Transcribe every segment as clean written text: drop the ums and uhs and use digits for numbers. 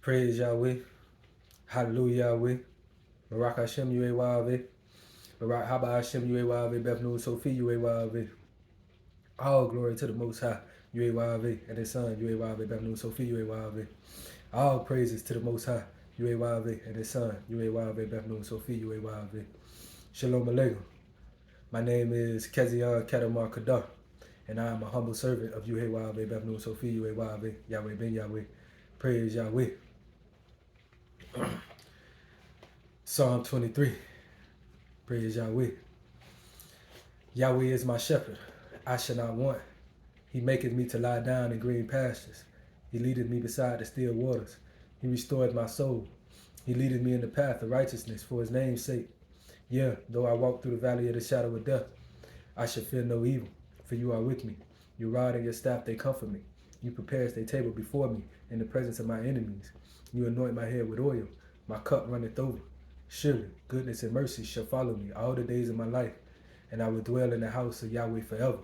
Praise Yahweh. Hallelujah Yahweh. Barak Hashem Yahweh. Barak Haba Hashem Yahweh. Beth Nu Sophie Yahweh. All glory to the Most High Yahweh and His Son Yahweh. Beth Nu Sophie Yahweh. All praises to the Most High Yahweh and His Son Yahweh. Beth Nu Sophie Yahweh. Shalom Aleichem. My name is Chezyown2383, and I am a humble servant of Yahweh, Beth Nu Sophie Yahweh, Yahweh Ben Yahweh. Praise Yahweh. Psalm 23. Praise Yahweh. Yahweh is my shepherd, I shall not want. He maketh me to lie down in green pastures. He leadeth me beside the still waters. He restored my soul. He leadeth me in the path of righteousness for his name's sake. Yea, though I walk through the valley of the shadow of death, I shall fear no evil, for you are with me. Your rod and your staff, they comfort me. You prepare a table before me in the presence of my enemies. You anoint my head with oil. My cup runneth over. Surely goodness and mercy shall follow me all the days of my life, and I will dwell in the house of Yahweh forever.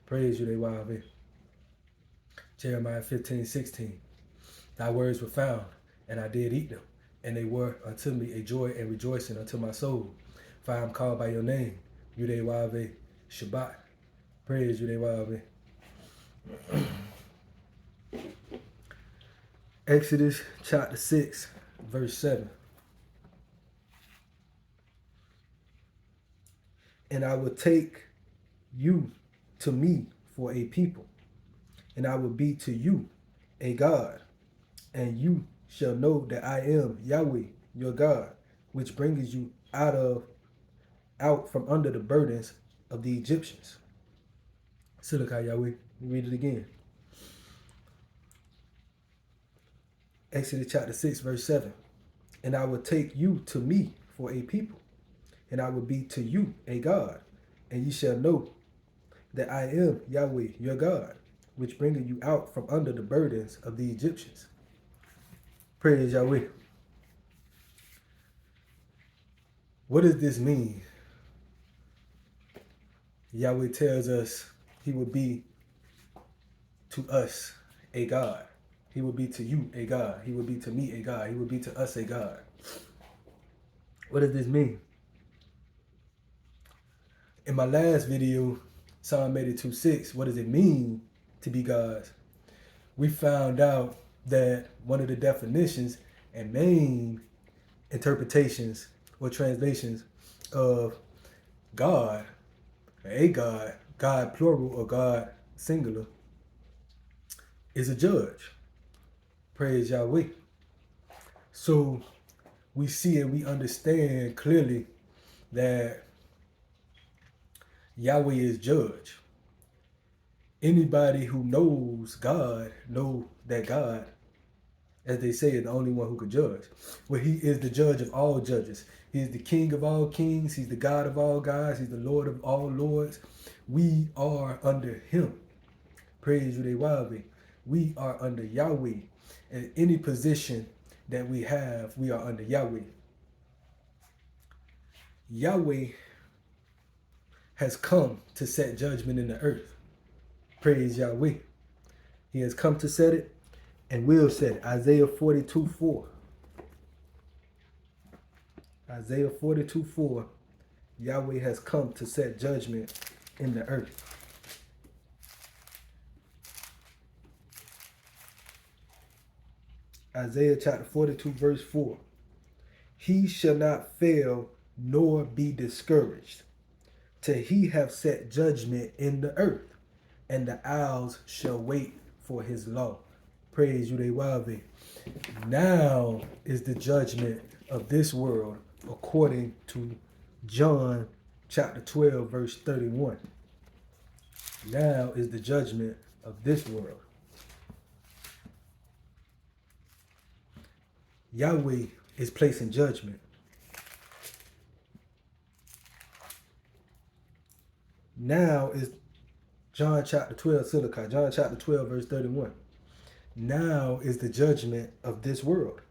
Praise you, Yahweh. Jeremiah 15:16. Thy words were found, and I did eat them, and they were unto me a joy and rejoicing unto my soul. For I am called by your name, Yahweh Shabbat. Praise you, Yahweh. Exodus chapter 6, verse 7. And I will take you to me for a people, and I will be to you a God, and you shall know that I am Yahweh, your God, which bringeth you out from under the burdens of the Egyptians. Silicai Yahweh. Read it again. Exodus chapter 6, verse 7. And I will take you to me for a people, and I will be to you a God, and ye shall know that I am Yahweh, your God, which bringeth you out from under the burdens of the Egyptians. Praise Yahweh. What does this mean? Yahweh tells us he will be to us a God. He will be to you a God. He will be to me a God. He will be to us a God. What does this mean? In my last video, Psalm 82:6, what does it mean to be God's? We found out that one of the definitions and main interpretations or translations of God, a God, God plural or God singular, is a judge. Praise Yahweh. So we see and we understand clearly that Yahweh is judge. Anybody who knows God know that God, as they say, is the only one who could judge. Well, he is the judge of all judges. He is the King of all kings. He's the God of all gods. He's the Lord of all lords. We are under him. Praise you, Yahweh. We are under Yahweh. In any position that we have, we are under Yahweh. Yahweh has come to set judgment in the earth. Praise Yahweh. He has come to set it and will set it. Isaiah 42:4. Isaiah 42:4. Yahweh has come to set judgment in the earth. Isaiah chapter 42, verse 4. He shall not fail nor be discouraged, till he have set judgment in the earth, and the isles shall wait for his law. Praise you, Yahweh. Now is the judgment of this world according to John chapter 12, verse 31. Now is the judgment of this world. Yahweh is placing judgment. Now is John chapter 12, Silicai. John chapter 12, verse 31. Now is the judgment of this world.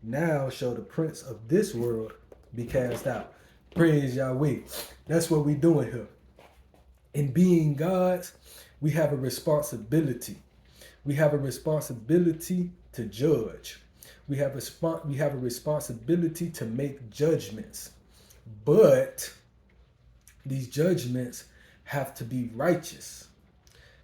Now shall the prince of this world be cast out. Praise Yahweh. That's what we're doing here. In being God's, we have a responsibility. We have a responsibility to judge. We have a responsibility to make judgments, but these judgments have to be righteous.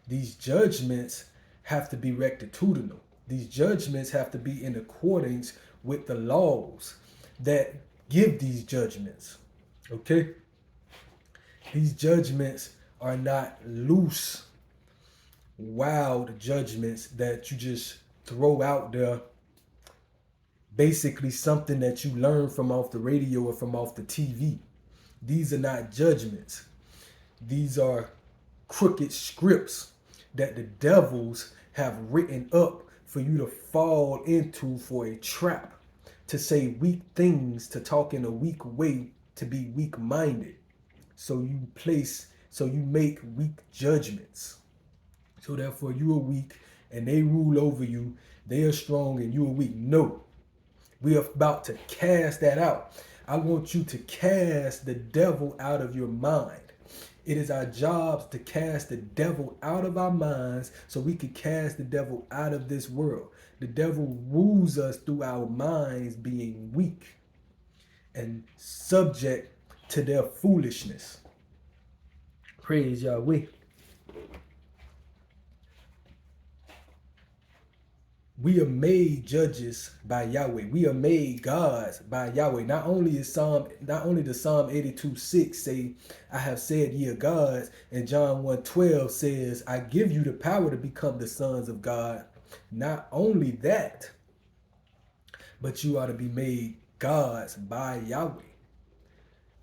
These judgments have to be rectitudinal. These judgments have to be in accordance with the laws that give these judgments. Okay? These judgments are not loose, wild judgments that you just throw out there. Basically, something that you learn from off the radio or from off the TV. These are not judgments. These are crooked scripts that the devils have written up for you to fall into for a trap, to say weak things, to talk in a weak way, to be weak-minded. So you make weak judgments. So therefore you are weak and they rule over you. They are strong and you are weak. No. We are about to cast that out. I want you to cast the devil out of your mind. It is our jobs to cast the devil out of our minds so we can cast the devil out of this world. The devil rules us through our minds being weak and subject to their foolishness. Praise Yahweh. We are made judges by Yahweh. We are made gods by Yahweh. Not only does Psalm 82:6 say, I have said ye are gods, and John 1:12 says, I give you the power to become the sons of God. Not only that, but you are to be made gods by Yahweh.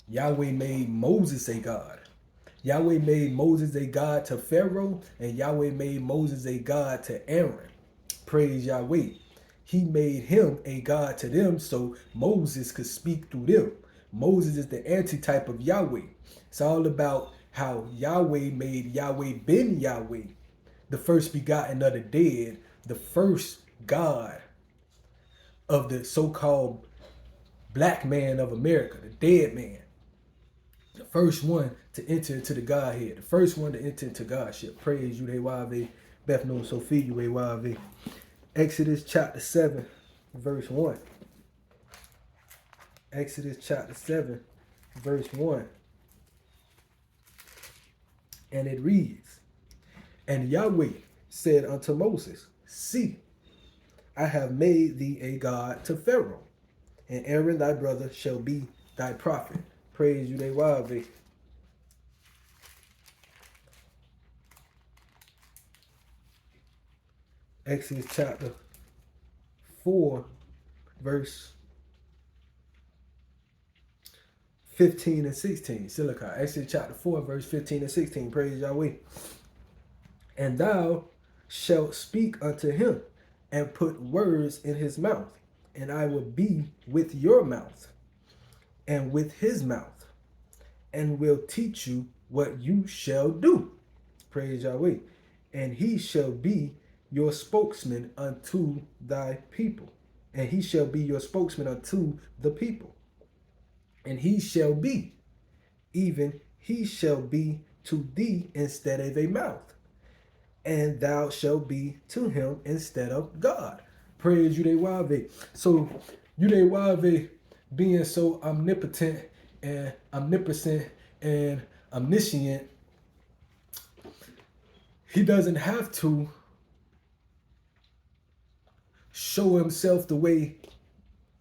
Yahweh made Moses a god. Yahweh made Moses a god to Pharaoh, and Yahweh made Moses a god to Aaron. Praise Yahweh. He made him a god to them so Moses could speak through them. Moses is the antitype of Yahweh. It's all about how Yahweh made Yahweh ben Yahweh, the first begotten of the dead, the first God of the so-called black man of America, the dead man. The first one to enter into the Godhead, the first one to enter into Godship. Praise Yahweh, Beth no Sophie, Yahweh. Exodus chapter 7, verse 1. Exodus chapter 7, verse 1. And it reads, And Yahweh said unto Moses, See, I have made thee a god to Pharaoh, and Aaron thy brother shall be thy prophet. Praise Yahweh. Exodus chapter 4, verse 15 and 16. Silicon. Exodus chapter 4, verse 15 and 16. Praise Yahweh. And thou shalt speak unto him, and put words in his mouth, and I will be with your mouth, and with his mouth, and will teach you what you shall do. Praise Yahweh. And he shall be your spokesman unto thy people. And he shall be your spokesman unto the people. And he shall be, even he shall be to thee instead of a mouth. And thou shalt be to him instead of God. Praise Yahweh. So Yahweh being so omnipotent and omnipresent and omniscient, he doesn't have to show himself the way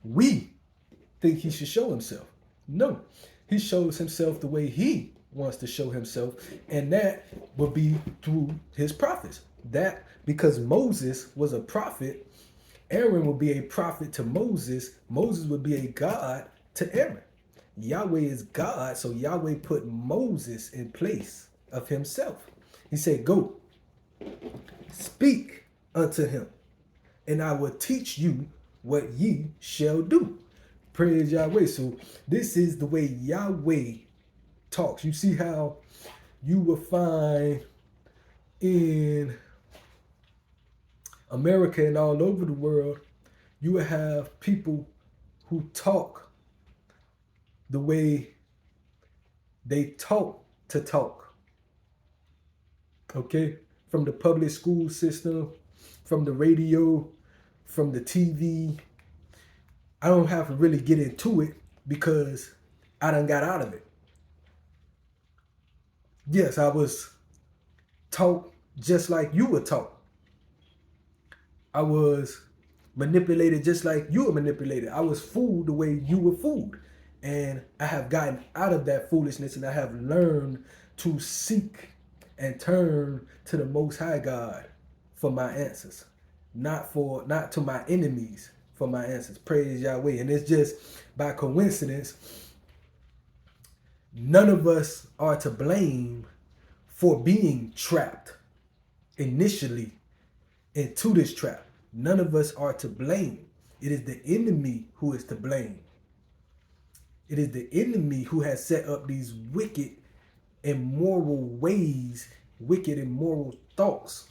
we think he should show himself. No, he shows himself the way he wants to show himself, and that will be through his prophets. That because Moses was a prophet, Aaron would be a prophet to Moses. Moses would be a God to Aaron. Yahweh is God, so Yahweh put Moses in place of himself. He said, go, speak unto him, and I will teach you what ye shall do. Praise Yahweh. So this is the way Yahweh talks. You see how you will find in America and all over the world, you will have people who talk the way they talk to talk. Okay? From the public school system, from the radio, from the TV, I don't have to really get into it because I done got out of it. Yes, I was taught just like you were taught. I was manipulated just like you were manipulated. I was fooled the way you were fooled. And I have gotten out of that foolishness, and I have learned to seek and turn to the Most High God for my answers. Not to my enemies for my answers. Praise Yahweh. And it's just by coincidence, none of us are to blame for being trapped initially into this trap. None of us are to blame. It is the enemy who is to blame. It is the enemy who has set up these wicked, immoral ways, wicked, immoral thoughts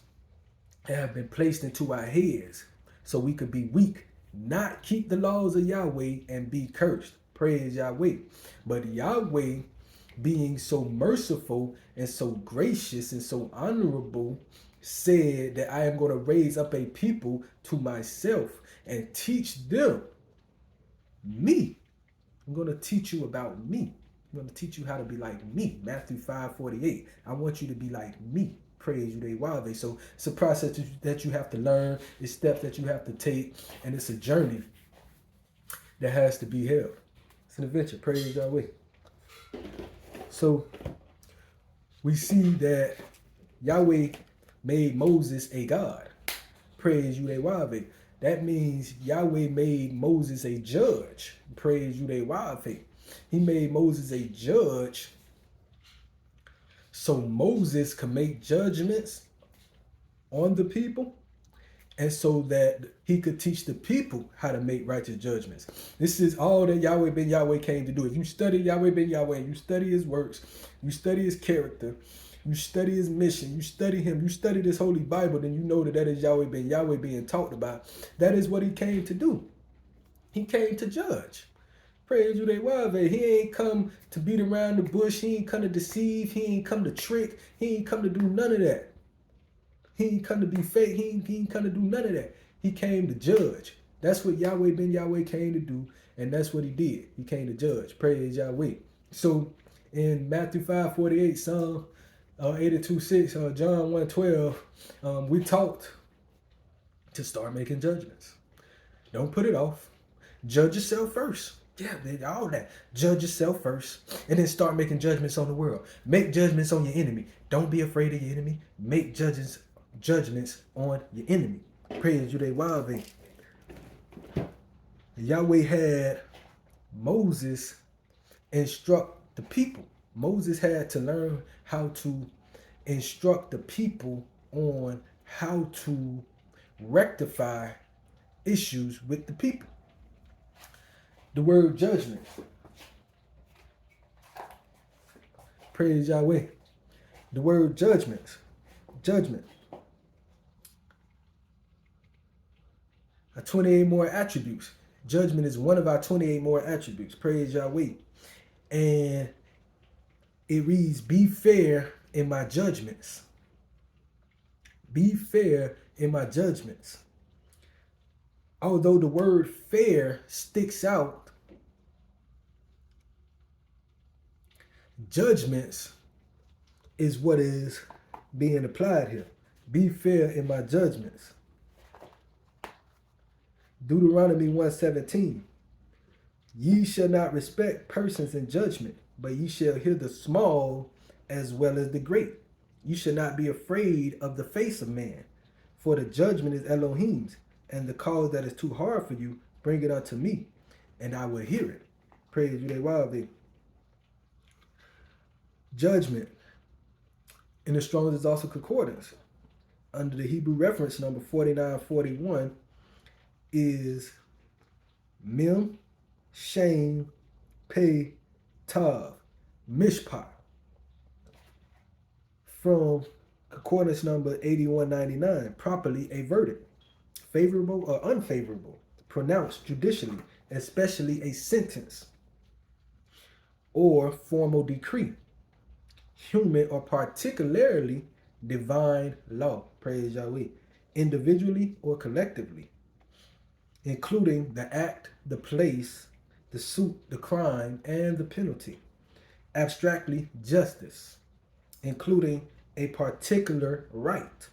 that have been placed into our heads so we could be weak, not keep the laws of Yahweh and be cursed. Praise Yahweh. But Yahweh, being so merciful and so gracious and so honorable, said that I am going to raise up a people to myself and teach them me. I'm going to teach you about me. I'm going to teach you how to be like me. Matthew 5:48. I want you to be like me. Praise Yahweh. So it's a process that you have to learn. It's steps that you have to take. And it's a journey that has to be held. It's an adventure. Praise Yahweh. So we see that Yahweh made Moses a god. Praise Yahweh. That means Yahweh made Moses a judge. Praise Yahweh. He made Moses a judge so Moses could make judgments on the people, and so that he could teach the people how to make righteous judgments. This is all that Yahweh ben Yahweh came to do. If you study Yahweh ben Yahweh, and you study his works, you study his character, you study his mission, you study him, you study this holy Bible, then you know that that is Yahweh ben Yahweh being talked about. That is what he came to do. He came to judge. Praise Yahweh. He ain't come to beat around the bush. He ain't come to deceive. He ain't come to trick. He ain't come to do none of that. He ain't come to be fake. He ain't come to do none of that. He came to judge. That's what Yahweh ben Yahweh came to do, and that's what he did. He came to judge. Praise Yahweh. So in Matthew 5:48, Psalm 82:6, John 1:12, we taught to start making judgments. Don't put it off. Judge yourself first. Yeah, man, all that. Judge yourself first, and then start making judgments on the world. Make judgments on your enemy. Don't be afraid of your enemy. Make judgments on your enemy. Praise Yahweh. Yahweh had Moses instruct the people. Moses had to learn how to instruct the people on how to rectify issues with the people. The word judgment. Praise Yahweh. The word judgment. Judgment. 28 more attributes. Judgment is one of our 28 more attributes. Praise Yahweh. And it reads, be fair in my judgments. Be fair in my judgments. Although the word fair sticks out, judgments is what is being applied here. Be fair in my judgments. Deuteronomy 1:17. Ye shall not respect persons in judgment, but ye shall hear the small as well as the great. You shall not be afraid of the face of man, for the judgment is Elohim's, and the cause that is too hard for you, bring it unto me, and I will hear it. Praise Yahweh. Judgment in the Strong's is also concordance. Under the Hebrew reference number 4941 is Mem, Shem, Pei, Tav, Mishpah. From concordance number 8199, properly a verdict, favorable or unfavorable, pronounced judicially, especially a sentence or formal decree, human or particularly divine law. Praise Yahweh. Individually or collectively. including the act, the place, the suit, the crime, and the penalty. Abstractly, justice, including a particular right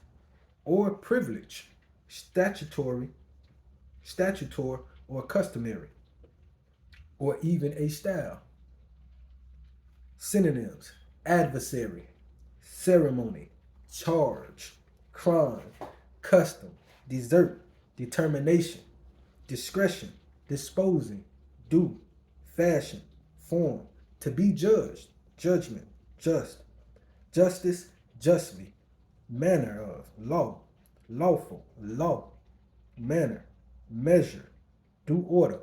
or privilege, statutory, statutor or customary, or even a style. Synonyms: adversary, ceremony, charge, crime, custom, desert, determination, discretion, disposing, due, fashion, form, to be judged, judgment, just, justice, justly, manner of, law, lawful, law, manner, measure, due order,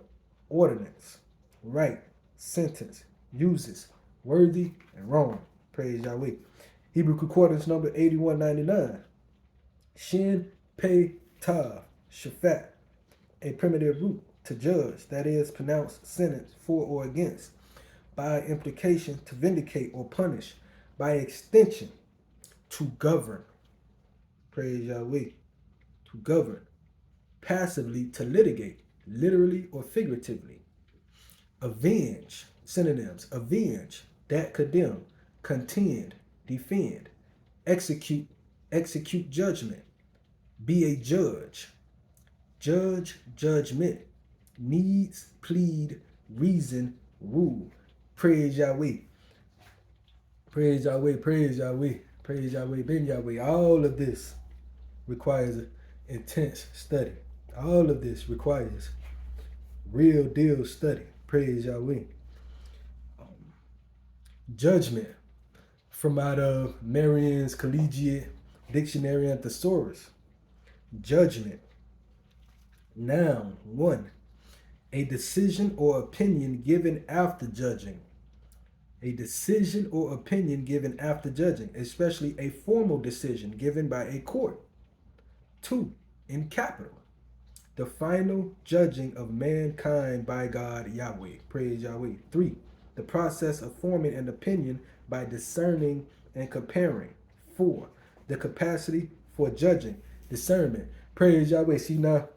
ordinance, right, sentence, uses, worthy, and wrong. Praise Yahweh. Hebrew Concordance number 8199. Shin, Pe, Tav, Shaphat, a primitive root, to judge, that is, pronounce sentence for or against, by implication, to vindicate or punish, by extension, to govern. Praise Yahweh. To govern. Passively, to litigate, literally or figuratively. Avenge. Synonyms: avenge, that condemn, contend, defend, execute, execute judgment, be a judge, judge, judgment, needs, plead, reason, rule. Praise Yahweh. Praise Yahweh, praise Yahweh, praise Yahweh, ben Yahweh. All of this requires intense study. All of this requires real deal study. Praise Yahweh. Judgment, from out of Merriam's Collegiate Dictionary and Thesaurus. Judgment. Noun 1. A decision or opinion given after judging. A decision or opinion given after judging, especially a formal decision given by a court. 2. In capital. The final judging of mankind by God Yahweh. Praise Yahweh. 3. The process of forming an opinion by discerning and comparing. 4. The capacity for judging, discernment. Praise Yahweh. See, now,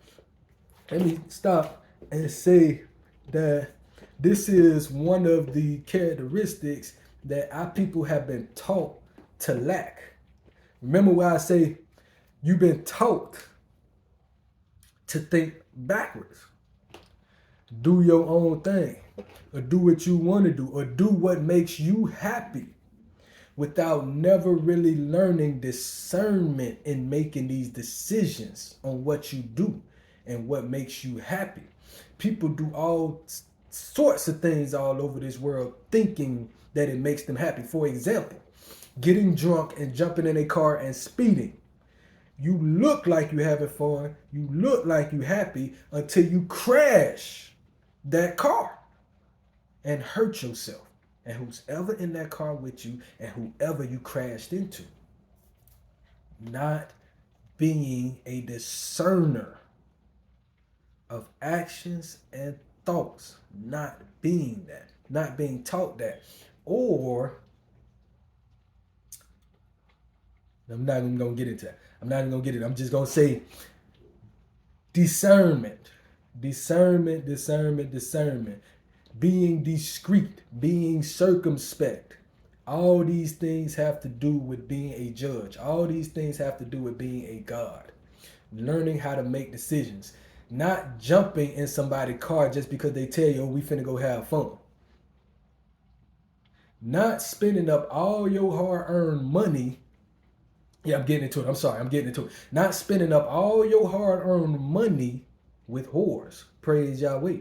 let me stop and say that this is one of the characteristics that our people have been taught to lack. Remember why I say you've been taught to think backwards. Do your own thing, or do what you want to do, or do what makes you happy, without never really learning discernment in making these decisions on what you do and what makes you happy. People do all sorts of things all over this world thinking that it makes them happy. For example, getting drunk and jumping in a car and speeding. You look like you're having fun, you look like you're happy, until you crash that car and hurt yourself and who's ever in that car with you and whoever you crashed into. Not being a discerner of actions and thoughts, not being that, not being taught that. Or, I'm not even going to get into that. I'm not even going to get it. I'm just going to say discernment. Discernment, discernment, discernment. Being discreet, being circumspect. All these things have to do with being a judge. All these things have to do with being a God. Learning how to make decisions. Not jumping in somebody's car just because they tell you, oh, we finna go have fun. Not spending up all your hard-earned money. Yeah, I'm getting into it. I'm sorry, I'm getting into it. Not spending up all your hard-earned money with whores. Praise Yahweh.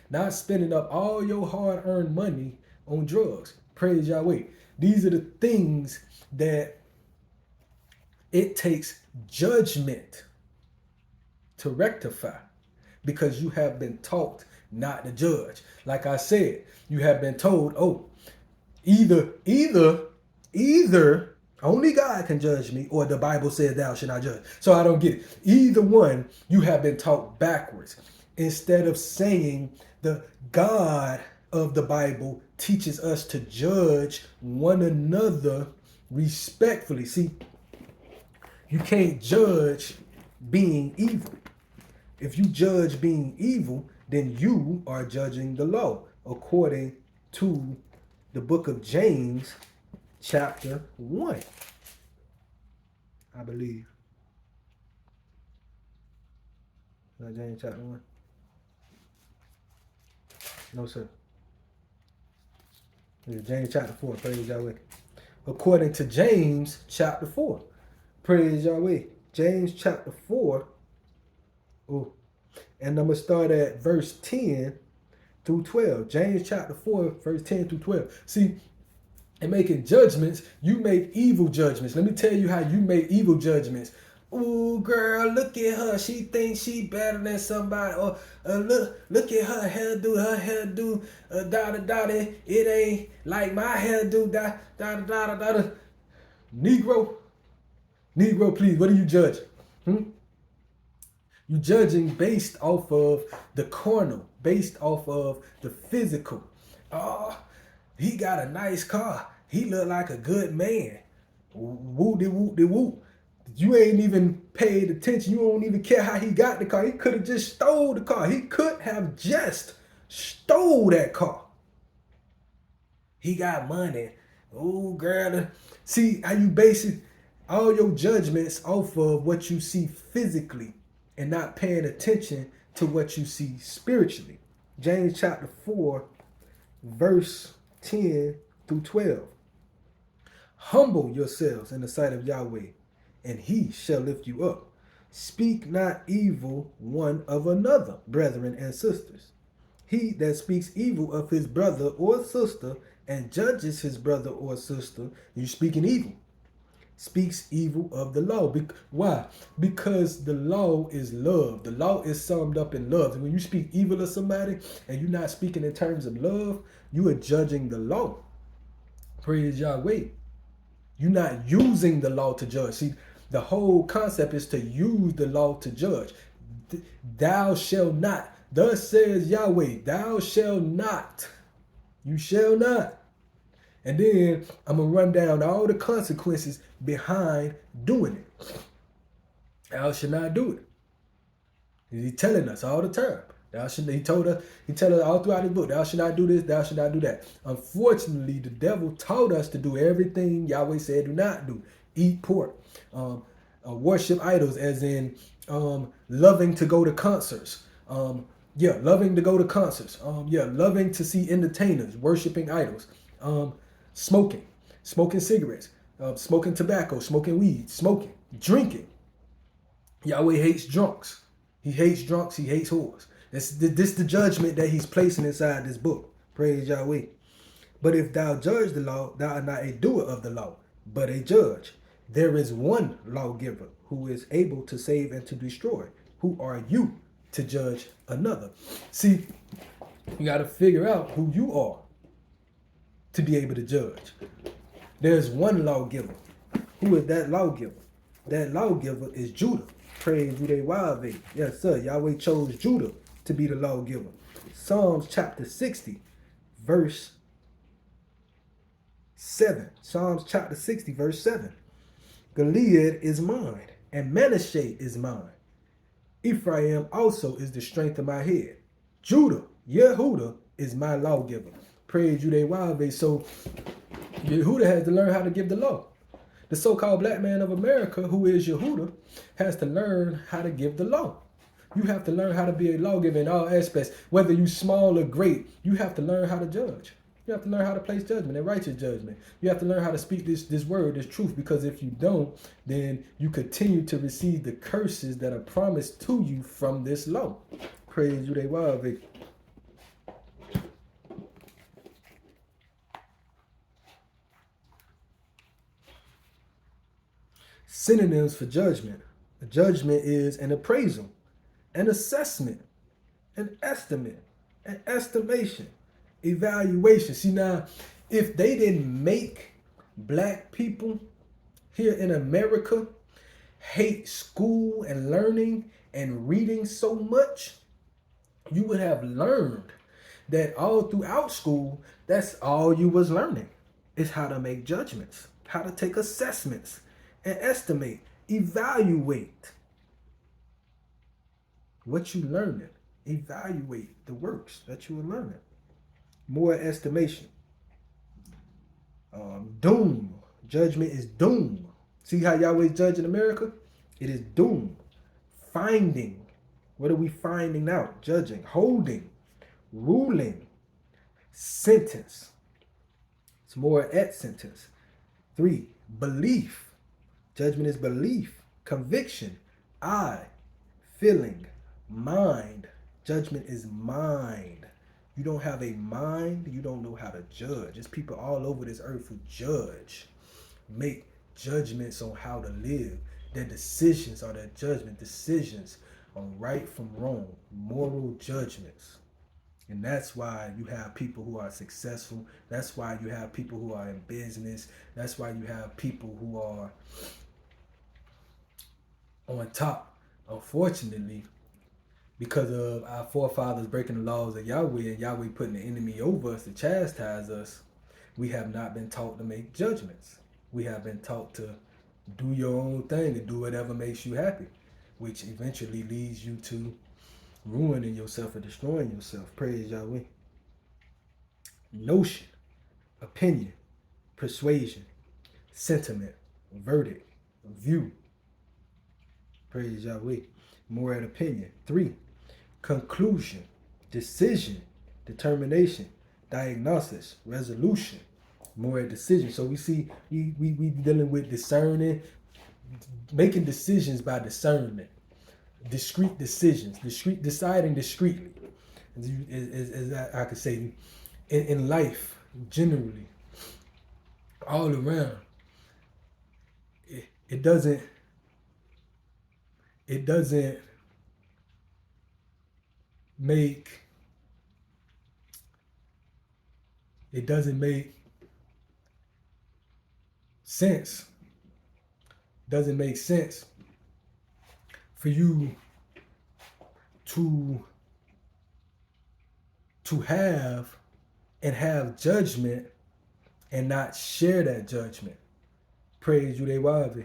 Not spending up all your hard-earned money on drugs. Praise Yahweh. These are the things that it takes judgment to rectify, because you have been taught not to judge. Like I said, you have been told, oh, either only God can judge me, or the Bible says thou shalt not judge. So I don't get it. Either one, you have been taught backwards. Instead of saying the God of the Bible teaches us to judge one another respectfully. See, you can't judge being evil. If you judge being evil, then you are judging the law, according to the book of James, chapter 1, I believe. James chapter 1? No, sir. James chapter 4, praise Yahweh. According to James chapter 4, praise Yahweh. James chapter 4, oh, and I'm going to start at verse 10 through 12. James chapter 4, verse 10 through 12. See, in making judgments, you make evil judgments. Let me tell you how you make evil judgments. Ooh, girl, look at her. She thinks she better than somebody. Or look at her hairdo. Her hairdo, it ain't like my hairdo. Negro, please. What are you judging? You judging based off of the carnal, based off of the physical. Oh, he got a nice car. He look like a good man. Whoop-de-whoop-de-whoop. You ain't even paid attention. You don't even care how he got the car. He could have just stole the car. He could have just stole that car. He got money. Oh, girl. See how you basing all your judgments off of what you see physically and not paying attention to what you see spiritually. James chapter 4, verse 10 through 12. Humble yourselves in the sight of Yahweh, and he shall lift you up. Speak not evil one of another, brethren and sisters. He that speaks evil of his brother or sister and judges his brother or sister, you speaking evil. Speaks evil of the law. Why? Because the law is love. The law is summed up in love. And when you speak evil of somebody and you're not speaking in terms of love, you are judging the law. Praise Yahweh. You're not using the law to judge. See, the whole concept is to use the law to judge. Thou shalt not. Thus says Yahweh, thou shalt not. You shall not. And then I'm going to run down all the consequences behind doing it. Thou shalt not do it. He's telling us all the time. He told us all throughout his book, thou shalt not do this, thou shalt not do that. Unfortunately, the devil taught us to do everything Yahweh said do not do. Eat pork, worship idols, as in loving to go to concerts. Loving to go to concerts. Loving to see entertainers, worshiping idols. Smoking cigarettes, smoking tobacco, smoking weed, smoking, drinking. Yahweh hates drunks. He hates drunks. He hates whores. This the judgment that he's placing inside this book. Praise Yahweh. But if thou judge the law, thou art not a doer of the law, but a judge. There is one lawgiver who is able to save and to destroy. Who are you to judge another? See, you got to figure out who you are to be able to judge. There's one lawgiver. Who is that lawgiver? That lawgiver is Judah. Praise Yahweh. Yes, sir. Yahweh chose Judah to be the lawgiver. Psalms chapter 60, verse 7. Psalms chapter 60, verse 7. Gilead is mine, and Manasseh is mine. Ephraim also is the strength of my head. Judah, Yehudah, is my lawgiver. Praise Yahweh. So Yehudah has to learn how to give the law. The so-called black man of America, who is Yehudah, has to learn how to give the law. You have to learn how to be a lawgiver in all aspects. Whether you small or great, you have to learn how to judge. You have to learn how to place judgment and righteous judgment. You have to learn how to speak this word, this truth, because if you don't, then you continue to receive the curses that are promised to you from this law. Praise Yahweh. Synonyms for judgment. A judgment is an appraisal, an assessment, an estimate, an estimation, evaluation. See, now, if they didn't make black people here in America hate school and learning and reading so much, you would have learned that all throughout school, that's all you was learning, is how to make judgments, how to take assessments, and estimate, evaluate. What you learning. Evaluate the works that you are learning. More estimation. Doom. Judgment is doom. See how Yahweh's judging America? It is doom. Finding. What are we finding out? Judging. Holding. Ruling. Sentence. It's more at sentence. 3. Belief. Judgment is belief. Conviction. I. Feeling. Mind. Judgment is mind. You don't have a mind, you don't know how to judge. There's people all over this earth who judge, make judgments on how to live. Their decisions are their judgment, decisions on right from wrong, moral judgments. And that's why you have people who are successful. That's why you have people who are in business. That's why you have people who are on top. Unfortunately, because of our forefathers breaking the laws of Yahweh and Yahweh putting the enemy over us to chastise us, we have not been taught to make judgments. We have been taught to do your own thing and do whatever makes you happy, which eventually leads you to ruining yourself or destroying yourself. Praise Yahweh. Notion, opinion, persuasion, sentiment, verdict, view. Praise Yahweh. More at opinion. 3. Conclusion, decision, determination, diagnosis, resolution. More at decision. So we see we dealing with discerning, making decisions by discernment, discrete decisions, deciding discreetly. As I could say, in life generally, all around, it doesn't make sense. Doesn't make sense for you to have and have judgment and not share that judgment. Praise Yahweh.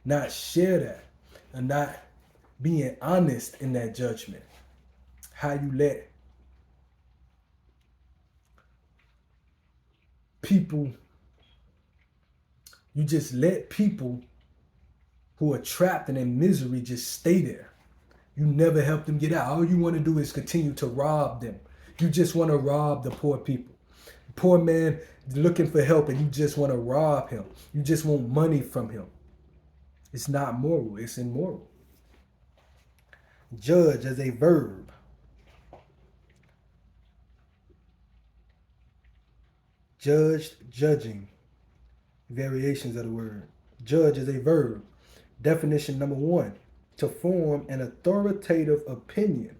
Not share that and not being honest in that judgment. How you let people, you just let people who are trapped and in misery just stay there. You never help them get out. All you want to do is continue to rob them. You just want to rob the poor people. The poor man looking for help and you just want to rob him. You just want money from him. It's not moral, it's immoral. Judge as a verb. Judged, judging. Variations of the word. Judge is a verb. Definition number 1, to form an authoritative opinion.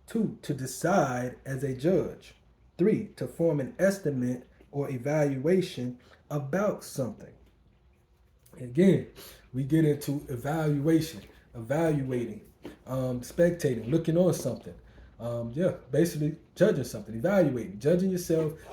2, to decide as a judge. 3, to form an estimate or evaluation about something. Again, we get into evaluation, evaluating, spectating, looking on something. Basically judging something, evaluating, judging yourself,